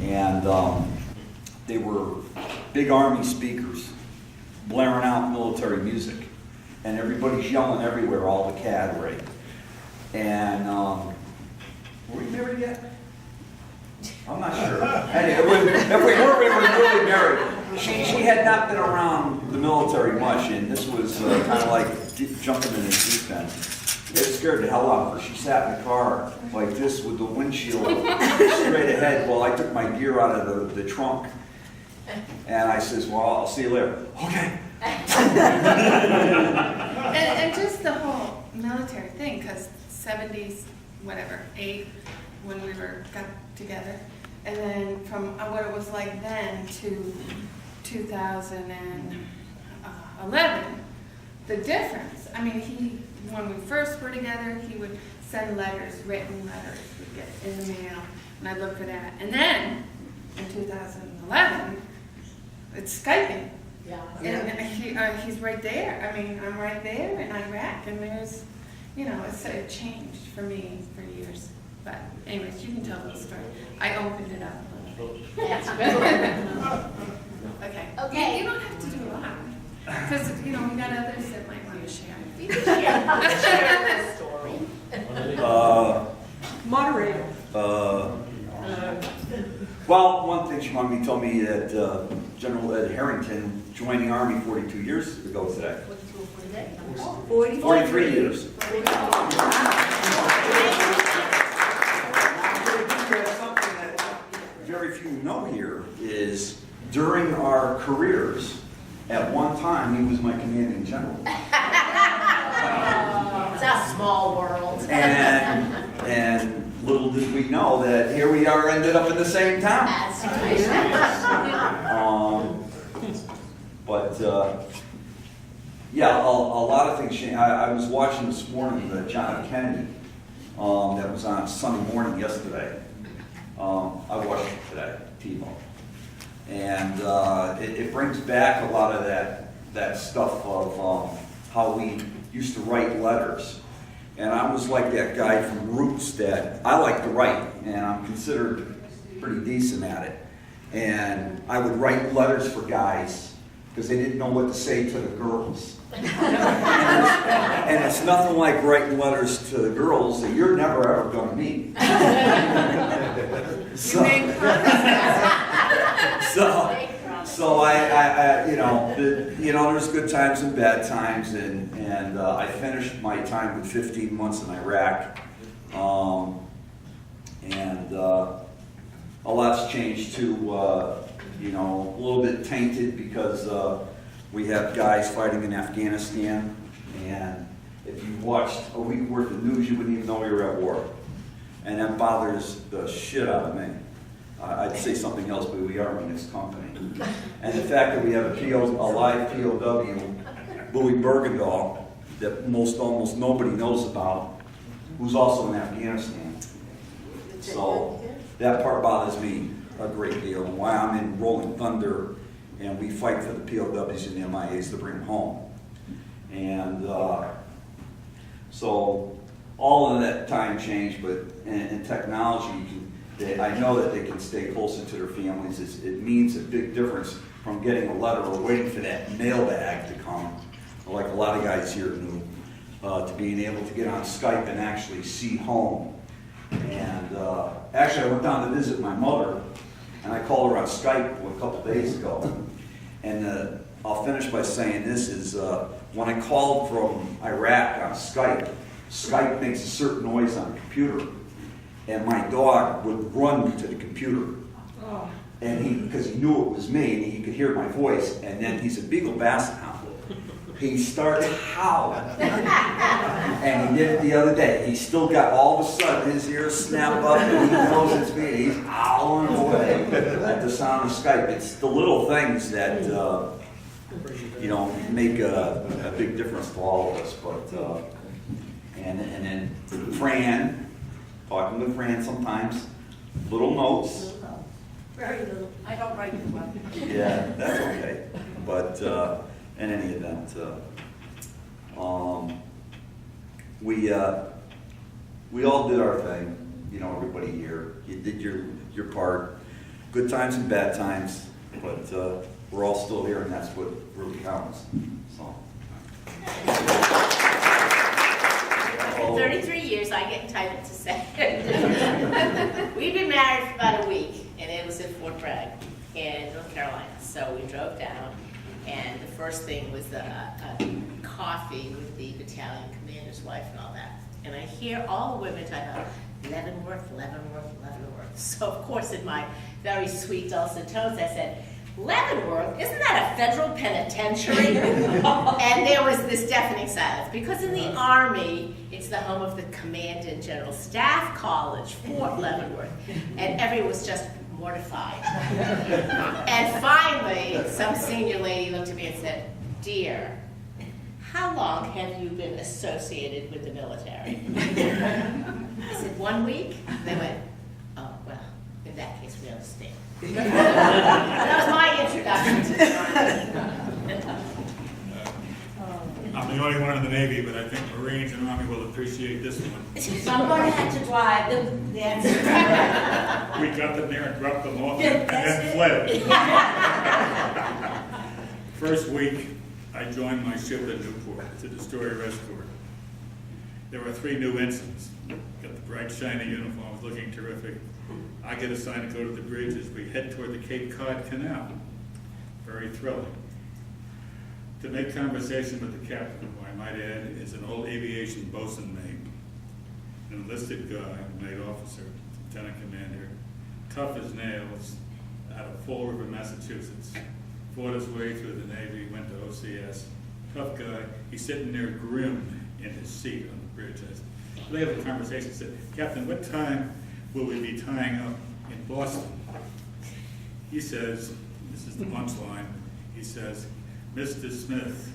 And they were big Army speakers blaring out military music. And everybody's yelling everywhere, all the cadre. And were we married yet? I'm not sure. Anyway, if we were really married. She had not been around the military much, and this was kind of like jumping in the deep end. It scared the hell out of her. She sat in the car like this with the windshield straight ahead while I took my gear out of the trunk. And I says, well, I'll see you later. Okay. And just the whole military thing, because 70s, whatever, 8, when we got together, and then from what it was like then to 2011, the difference. I mean, when we first were together, he would send letters, written letters, we'd get in the mail, and I'd look for that. And then, in 2011, it's Skyping. Yeah. And he's right there. I mean, I'm right there in Iraq, and there's, it changed for me for years. But anyways, you can tell the story. I opened it up a little bit. That's good. Okay. Okay. You don't have to do a lot. Because, we got others that might want to share. You can share the story. Moderator. Well, one thing she wanted me to tell me that General Ed Harrington joined the Army 42 years ago today. 43 years. Something that very few know here is during our careers, at one time he was my commanding general. It's a small world. And little did we know that here we are, ended up in the same town. That's right. Yeah, a lot of things changed. I was watching this morning the John F. Kennedy that was on Sunday morning yesterday. I watched it today, TiVo. And it brings back a lot of that stuff of how we used to write letters. And I was like that guy from Roots that I like to write, and I'm considered pretty decent at it. And I would write letters for guys because they didn't know what to say to the girls. And it's nothing like writing letters to the girls that you're never ever going to meet. So I there's good times and bad times, and I finished my time with 15 months in Iraq, and a lot's changed too. A little bit tainted because we have guys fighting in Afghanistan, and if you watched a week worth of news, you wouldn't even know we were at war, and that bothers the shit out of me. I'd say something else, but we are in this company. And the fact that we have a live POW, Louis Bergendahl, that almost nobody knows about, who's also in Afghanistan. So that part bothers me a great deal, and why I'm in Rolling Thunder, and we fight for the POWs and the MIAs to bring them home. And so all of that time changed, but in technology, I know that they can stay closer to their families. It means a big difference from getting a letter or waiting for that mailbag to come, like a lot of guys here knew, to being able to get on Skype and actually see home. And actually, I went down to visit my mother, and I called her on Skype a couple days ago. And I'll finish by saying this is, when I called from Iraq on Skype, Skype makes a certain noise on the computer. And my dog would run to the computer, and because he knew it was me, and he could hear my voice. And then he's a Beagle Basset Hound. He started howling, and he did it the other day. He still got all of a sudden his ears snap up, and he knows it's me. And he's howling away at the sound of Skype. It's the little things that make a big difference to all of us. But and then Fran. Talking with Fran sometimes, little notes. Very little. I don't write too well. Yeah, that's okay. But in any event, we all did our thing. Everybody here. You did your part. good times and bad times, but we're all still here, and that's what really counts. So. After 33 years, I get entitled to say. We've been married for about a week, and it was at Fort Bragg in North Carolina. So we drove down, and the first thing was a coffee with the battalion commander's wife and all that. And I hear all the women talk about Leavenworth, Leavenworth, Leavenworth. So of course, in my very sweet dulcet tones, I said, Leavenworth, isn't that a federal penitentiary? And there was this deafening silence, because in the Army, it's the home of the Commandant General Staff College, Fort Leavenworth, and everyone was just mortified. And finally, some senior lady looked at me and said, "Dear, how long have you been associated with the military?" I said, 1 week. They went, "Oh, well, in that case, we understand." That was my introduction to the Army. I'm the only one in the Navy, but I think Marines and Army will appreciate this one. Someone had to drive them. We got them there and dropped them off and then fled. First week, I joined my ship at Newport. It's a destroyer escort. There were 3 new ensigns. Got the bright, shiny uniforms, looking terrific. I get assigned to go to the bridge as we head toward the Cape Cod Canal. Very thrilling. To make conversation with the captain, who I might add is an old aviation bosun mate, an enlisted guy, mate officer, lieutenant commander, tough as nails, out of Fall River, Massachusetts. Fought his way through the Navy, went to OCS. Tough guy. He's sitting there grim in his seat on the bridge. We have a conversation. Said, "Captain, what time will we be tying up in Boston?" He says, this is the punchline, he says, "Mr. Smith,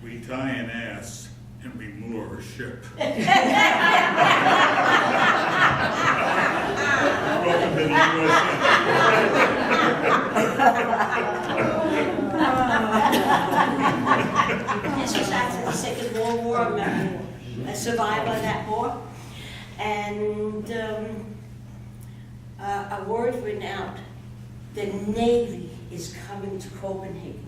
we tie an ass and we moor a ship." Welcome to the This was after the Second World War. I'm a survivor of that war. And a word went out. The Navy is coming to Copenhagen.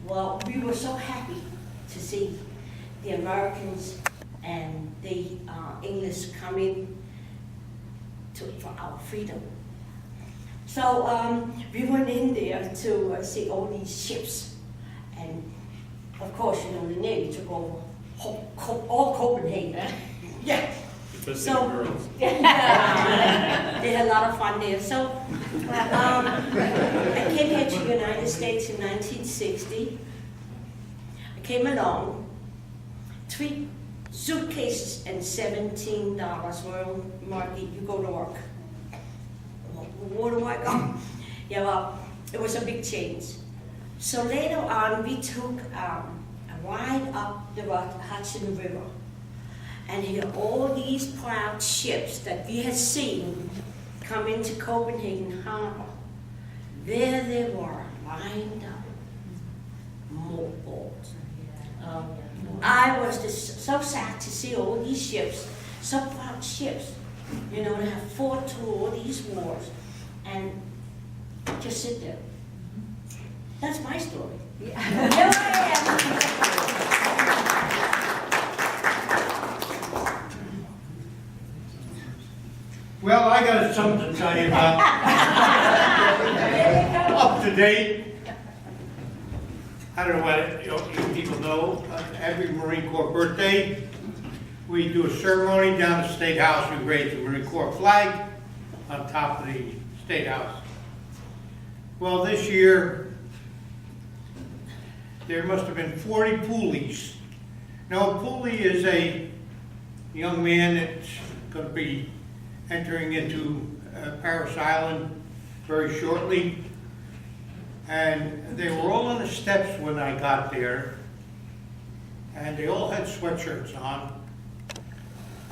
Well, we were so happy to see the Americans and the English coming for our freedom. So we went in there to see all these ships. And of course, you know, the Navy took over all Copenhagen. Yeah. So, girls. they had a lot of fun there. So, I came here to the United States in 1960. I came along, 3 suitcases and $17. Well, Marty, you go to work. Well, where do I go? Yeah, well, it was a big change. So later on, we took a ride up the Hudson River. And here all these proud ships that we had seen come into Copenhagen Harbor, there they were, lined up, mothballs. I was just so sad to see all these ships, so proud ships, you know, to have fought through all these wars and just sit there. That's my story. Yeah. Here I am. Well, I got something to tell you about. Up to date. I don't know what you people know. Every Marine Corps birthday, we do a ceremony down at the State House. We raise the Marine Corps flag on top of the State House. Well, this year, there must have been 40 poolies. Now, a poolie is a young man that's going to be entering into Paris Island very shortly. And they were all on the steps when I got there. And they all had sweatshirts on.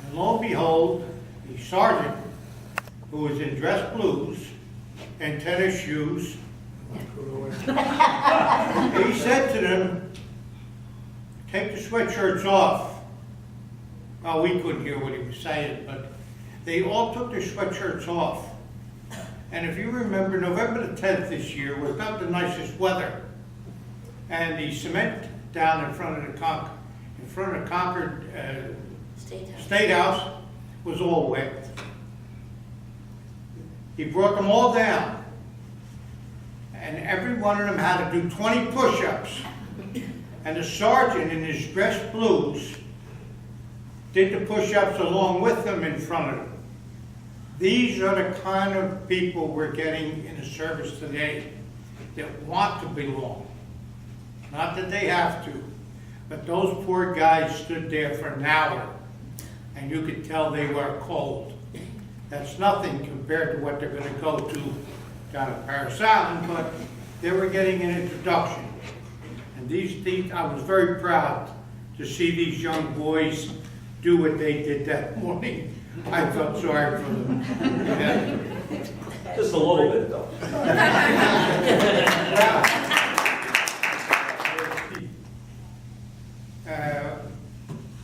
And lo and behold, the sergeant, who was in dress blues and tennis shoes, he said to them, "Take the sweatshirts off." Well, we couldn't hear what he was saying, but they all took their sweatshirts off. And if you remember, November the 10th this year was about the nicest weather. And the cement down in front of the Concord State House was all wet. He brought them all down. And every one of them had to do 20 push-ups. And the sergeant in his dress blues did the push-ups along with them in front of them. These are the kind of people we're getting in the service today that want to belong. Not that they have to, but those poor guys stood there for an hour and you could tell they were cold. That's nothing compared to what they're going to go to down at Paris Island, but they were getting an introduction. And these I was very proud to see these young boys do what they did that morning. I felt sorry for them. Yeah. Just a little bit, though.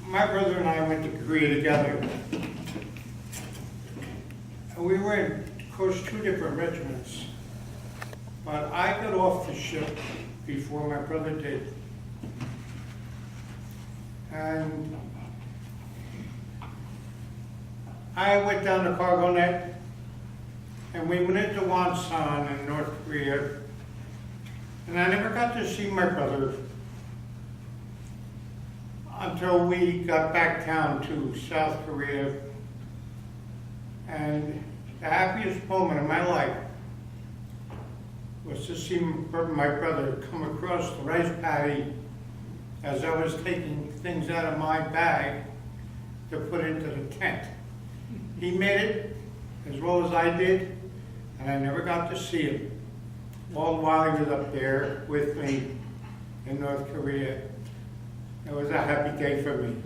My brother and I went to Korea together. And we were in, of course, 2 different regiments. But I got off the ship before my brother did. And I went down to cargo net, and we went into Wonsan in North Korea, and I never got to see my brother until we got back down to South Korea. And the happiest moment of my life was to see my brother come across the rice paddy as I was taking things out of my bag to put into the tent. He made it as well as I did, and I never got to see him. All the while he was up there with me in North Korea. It was a happy day for me.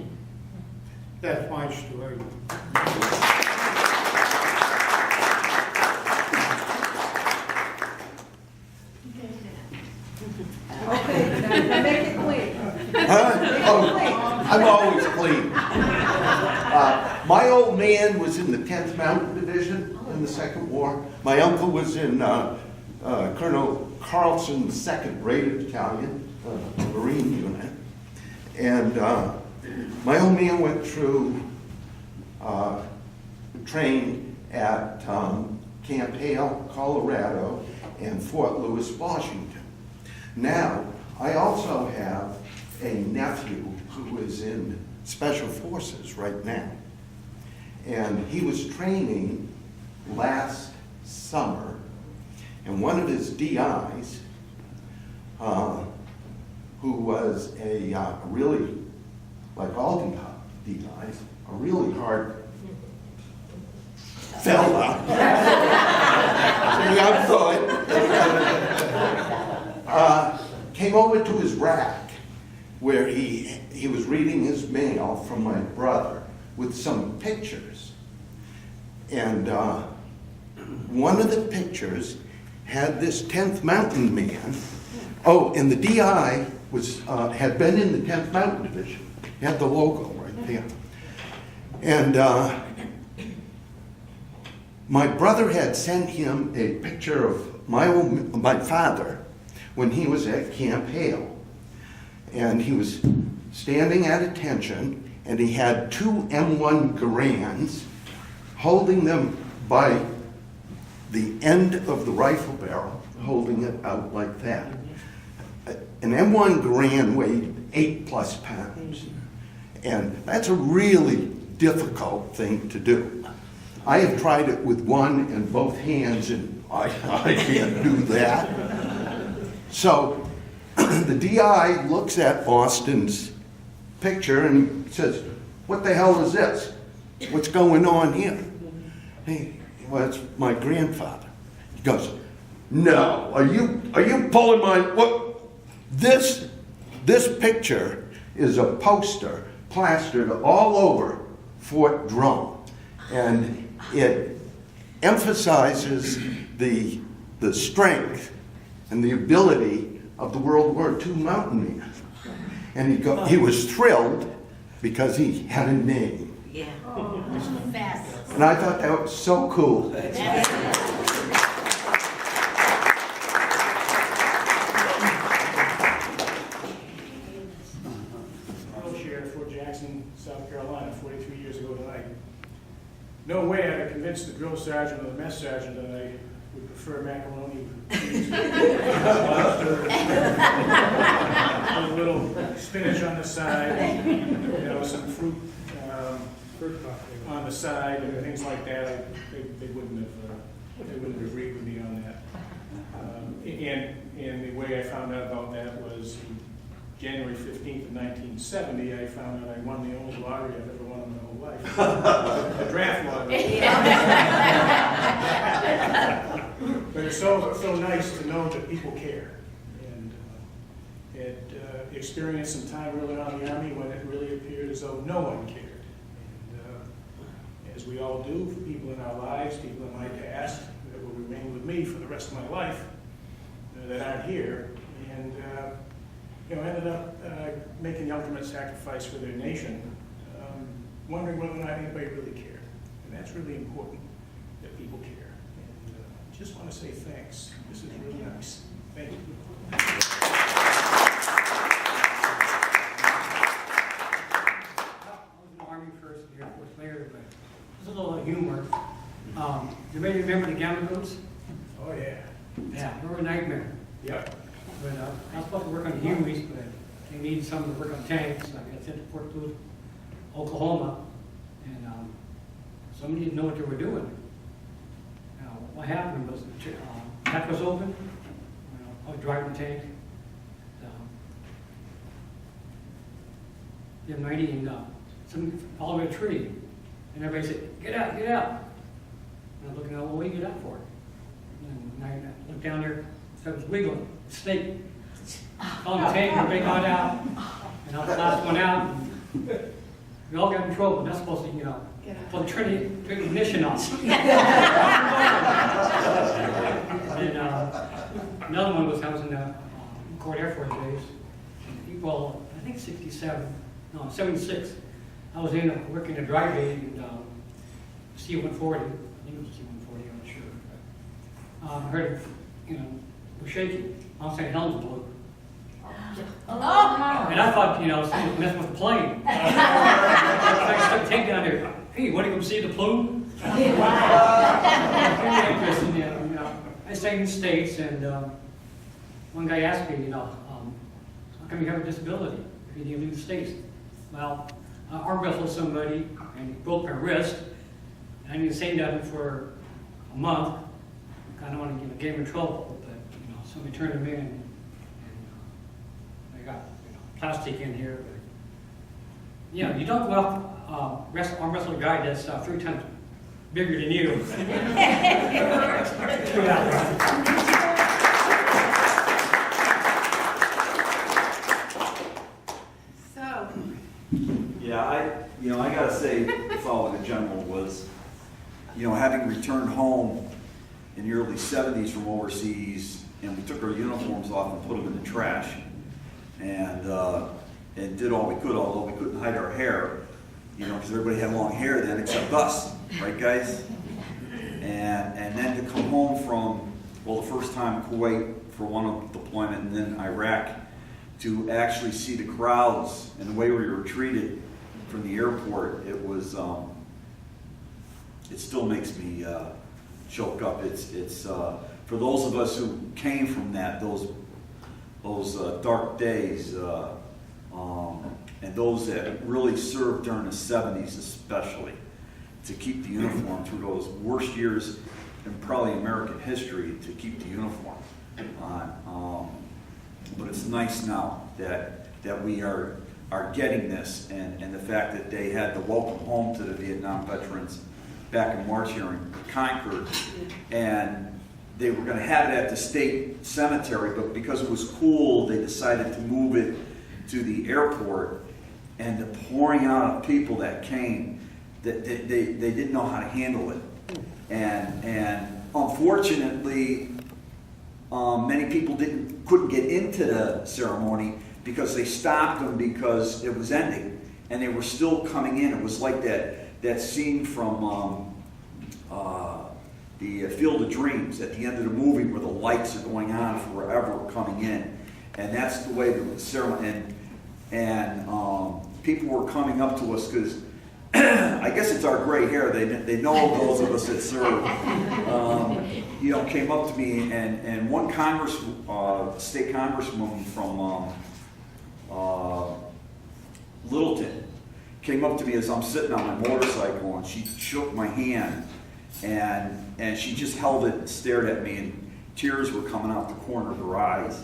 That's my story. Okay, now make it clean. Oh, I'm always clean. My old man was in the 10th Mountain Division in the Second War. My uncle was in Colonel Carlson's 2nd Rated Battalion, Marine unit. And my old man went through trained at Camp Hale, Colorado, and Fort Lewis, Washington. Now, I also have a nephew who is in Special Forces right now. And he was training last summer, and one of his DIs, who was a really, like all DIs, a really hard fella. Came over to his rack where he was reading his mail from my brother with some pictures. And one of the pictures had this 10th Mountain man. Oh, and the DI was had been in the 10th Mountain Division. He had the logo right there. And my brother had sent him a picture of my father when he was at Camp Hale. And he was standing at attention, and he had 2 M1 Garands holding them by the end of the rifle barrel, holding it out like that. An M1 Garand weighed 8+ pounds. And that's a really difficult thing to do. I have tried it with one in both hands, and I can't do that. So the DI looks at Austin's picture and says, "What the hell is this? What's going on here?" Well, it's my grandfather. He goes, "No, are you pulling my, what? This picture is a poster plastered all over Fort Drum, and it emphasizes the strength and the ability of the World War II mountain man." And he was thrilled because he had a name. Yeah. Fabulous. And I thought that was so cool. Arnold Sheriff, Fort Jackson, South Carolina, 43 years ago tonight. No way I'd have convinced the drill sergeant or the mess sergeant that I would prefer macaroni with cheese. With a little spinach on the side, some fruit on the side and things like that. They wouldn't have agreed with me on that. And the way I found out about that was January 15th of 1970, I found out I won the only lottery I've ever won in my whole life. The draft lottery. But it's so nice to know that people care. And experienced some time early on in the Army when it really appeared as though no one cared. And as we all do, for people in our lives, people in my past, that will remain with me for the rest of my life, that aren't here. And ended up making the ultimate sacrifice for their nation, wondering whether or not anybody really cared. And that's really important, that people care. And just want to say thanks. This is really nice. Thank you. I was in the Army first, the Air Force later, but there's a little humor. You may remember the gamma boots? Oh, yeah. Yeah, they were a nightmare. Yep. But I was supposed to work on Hueys, but they needed someone to work on tanks, so I got sent to Fort Lewis, Oklahoma, and somebody didn't know what they were doing. What happened was the hatch was open. I was driving the tank. The M90 and somebody fell over a tree, and everybody said, "Get out, get out!" And I'm looking out, well, what do you get out for? And I looked down there, so it was wiggling. Snake on the tank, everybody got out, and I was the last one out. And we all got in trouble. That's supposed to, pull the ignition off. And another one was I was in the Court Air Force days. Well, I think 76. I was working a dry bay and C-140. I think it was C-140. I'm not sure. I heard, we're shaking. I'm saying helmet blew. And I thought, something messing with the plane. I stuck a tank down there. Hey, want to go see the plume? Very interesting, I stayed in the States, and one guy asked me, how come you have a disability if you leave the States? Well, I arm wrestled somebody, and he broke my wrist, and I didn't say nothing for a month. I don't want to get him in trouble, but somebody turned him in, and they got plastic in here. But, you don't go out arm wrestle a guy that's 3 times bigger than you. So, Yeah, I gotta say, the following the general was, having returned home in the early 70s from overseas, and we took our uniforms off and put them in the trash, and did all we could, although we couldn't hide our hair, because everybody had long hair then except us, right, guys? And then to come home from, the first time Kuwait for one deployment, and then Iraq, to actually see the crowds and the way we were treated from the airport, it was, it still makes me choke up. It's for those of us who came from those dark days, and those that really served during the 70s especially, to keep the uniform through those worst years in probably American history, to keep the uniform on. But it's nice now that we are getting this, and the fact that they had the welcome home to the Vietnam veterans back in March here in Concord, and they were going to have it at the state cemetery, but because it was cool, they decided to move it to the airport. And the pouring out of people that came, that they didn't know how to handle it, and unfortunately, many people couldn't get into the ceremony because they stopped them because it was ending, and they were still coming in. It was like that scene from the Field of Dreams at the end of the movie where the lights are going on forever coming in. And that's the way the ceremony, and people were coming up to us because I guess it's our gray hair. They know those of us that serve. You know, came up to me, and one state congresswoman from Littleton came up to me as I'm sitting on my motorcycle, and she shook my hand, and she just held it and stared at me, and tears were coming out the corner of her eyes.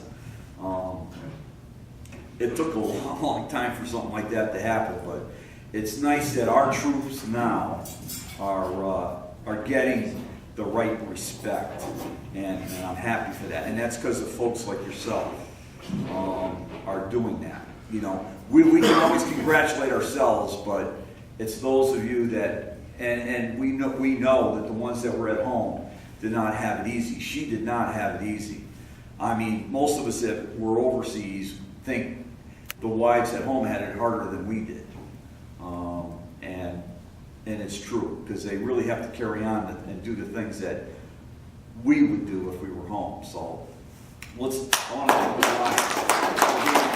It took a long time for something like that to happen, but it's nice that our troops now are getting the right respect, and I'm happy for that. And that's because of folks like yourself are doing that. You know, we can always congratulate ourselves, but it's those of you that, and we know that the ones that were at home did not have it easy. She did not have it easy. I mean, most of us that were overseas think the wives at home had it harder than we did. And it's true, because they really have to carry on and do the things that we would do if we were home. So I want to thank the wives.